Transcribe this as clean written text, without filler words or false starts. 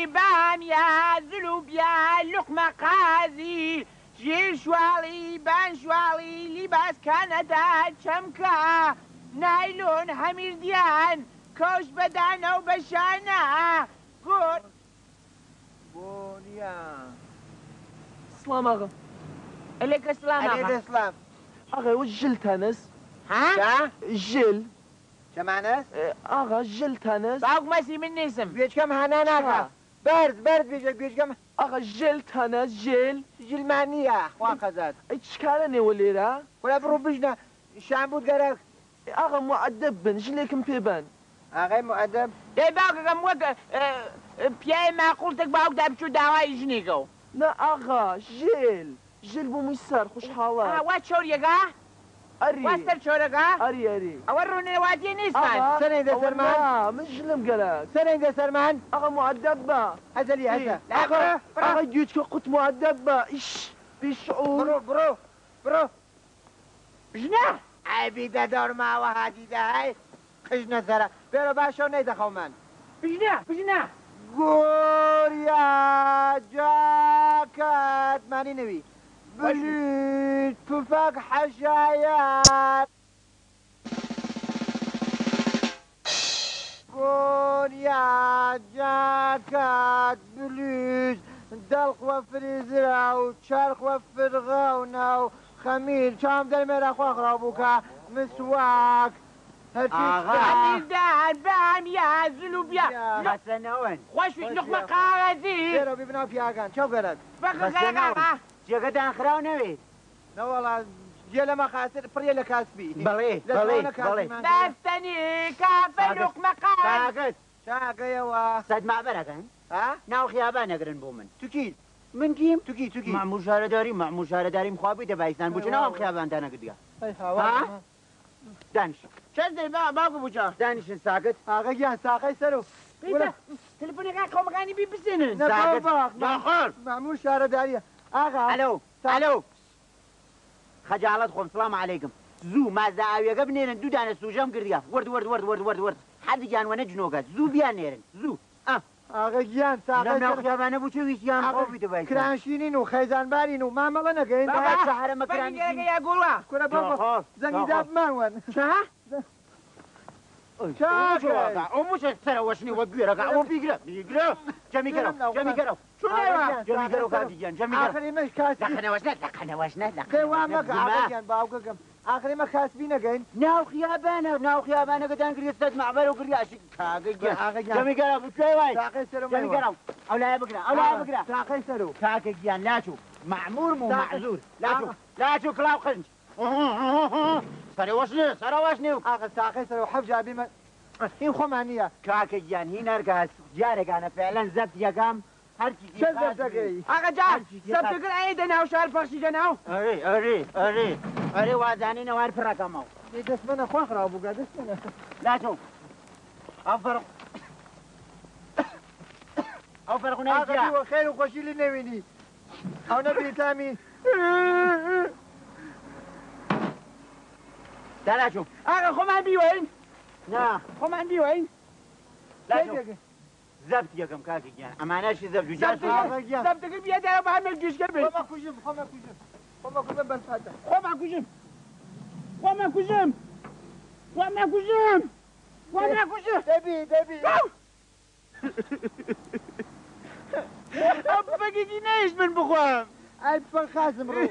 بامية زلوبيا لقمة قازي جيل شوالي بان شوالي لباس كندا شمكة نايلون حميرديان كوش بدانا وبشانا قول بونيا سلام اغا. عليك السلام عليك اغا. السلام. اغا والجل تانس؟ ها؟ الجل. شمعناس؟ اغا الجل تانس؟ باوك ماشي من اسم بيج كم هناناكا برد بيج كم اغا الجل تانس جل جيل معنية اخوان خزات اشكالني وليرا؟ ولا برو بجنا شامبود قرق اغا مؤدب بن جليكم بيبان. اغي مؤدب اي باوك كم وقت بياي ما قلتك باوك دابشو دعوة يجنيكو لا اغا جل بوميسار خوش حالات. وات شوريقا؟ اري واستر شوريقا؟ اري اوروني وادي نسمان سنة إذا سرمان من جلم قلق. سنة إذا سرمان اغا مؤدبة. هزلي هزا اغا جيتك قلت مؤدبة ايش في شعور. برو جنا عبيدة دور ما وهادي هاي خجنا سرا بيرو باشو نيدا خومن بجنا غوريا جاكت ماني نبي بليد ففاق حشايات غوريا جاكت بليد دلق وفريزرا وشارق وفرغاونا وخميل شام دل ميرا خوخ رابوكا مسواك حميدان بامية زلوبيا خسناون خوش في لقمة قاغذي بيرو بيبنا فياغان شو قرد فقط قاغا جێگەتان خراو نەوێت نوالا جيلا ما خاسر فريلا كاسبي بەڵێ دستني كافة لقمة قاغذ کاگت شاقيا سەد مابەرەکەن ها ناو خیابان نەگرن بۆ من تكيد من کیم تكي مەموو شارەداریم خوا بیتە بایستان بچنەوە ئەم خیابانتان نەگردیا ها دانش شد باوك بوجا دانیشن ساکت آقا گیان ساقه سرو بيتا تلفوني قاعد قوم قاعد يبي بسنن نبو باق باخر معمول شارع دارية آقا ئەلۆ خەجاڵەت خۆم سڵام عەلەیکم زوو مازدا ئاویەکە بنێرن دوو دانە سوژەم کردیا وەرد هەردیان وەنە جنۆگات زوو بیان نێرن زوو آقا گیان ساقه ناو سرو خیابانە بوو چه ویستیان خۆ بیتە بایستان کرانشینین و خیزانبارین و مامەڵە نەگەین شەهرە مەکرانی يا قولوا کورە بابا زەنگی داب ماوەن شها شاقه ئەومش سەرەوەشنی وە گوێرەکە ئەوە بیگرە جەمیکەرەوە شو نيوا جەمیکەرەوە کاکیگیان جەمیکەرەوە آخری مش کاسبی لەقەنەوەشنە دێوا مەگە آقا گیان باوکەکەم آخری مە کاسبی نەگەین ناو خیابانەکەتان کردی سەد معبەر و کردیاشی کاکەگیان جەمیکەرە بکوێ وای ساقه سرو جەمیکەرە ئەو لایە بگرە ساقه سرو کاکەگیان لاچوو معمور و معزور لاچوو کڵاو قنج سەرەوەشنێ و آقا ساقه سرو حەف جابی مە این خۆمانیە کاکەگیان هینەرگاس جارێکانە فعلەن زەبت یەکەم هەرکی چه زەردەگەی اقا جان سبتقل عيد ناو شال فخشي جناو ئەرێ وازانینە وار پڕەکەمەوە دەست منە خوا خراو بووگە دەست منە لاچۆ ئەو فەرقونەی آقا خێر و خۆشی لی نەوینی ئەو نەبی تامی دالاچۆ اقا خو من بيوين نا خو من بيوين لاچۆ زەبت یەکەم کاکەگیان ئەمانەشی زەبت و جار سبتقل بيد انا بعمل جيش قبل خۆمە کوژم بەرفاتە خو ما كوجم دەبی بقيتي نايش من بخوام ئای بخەن خازم ڕوو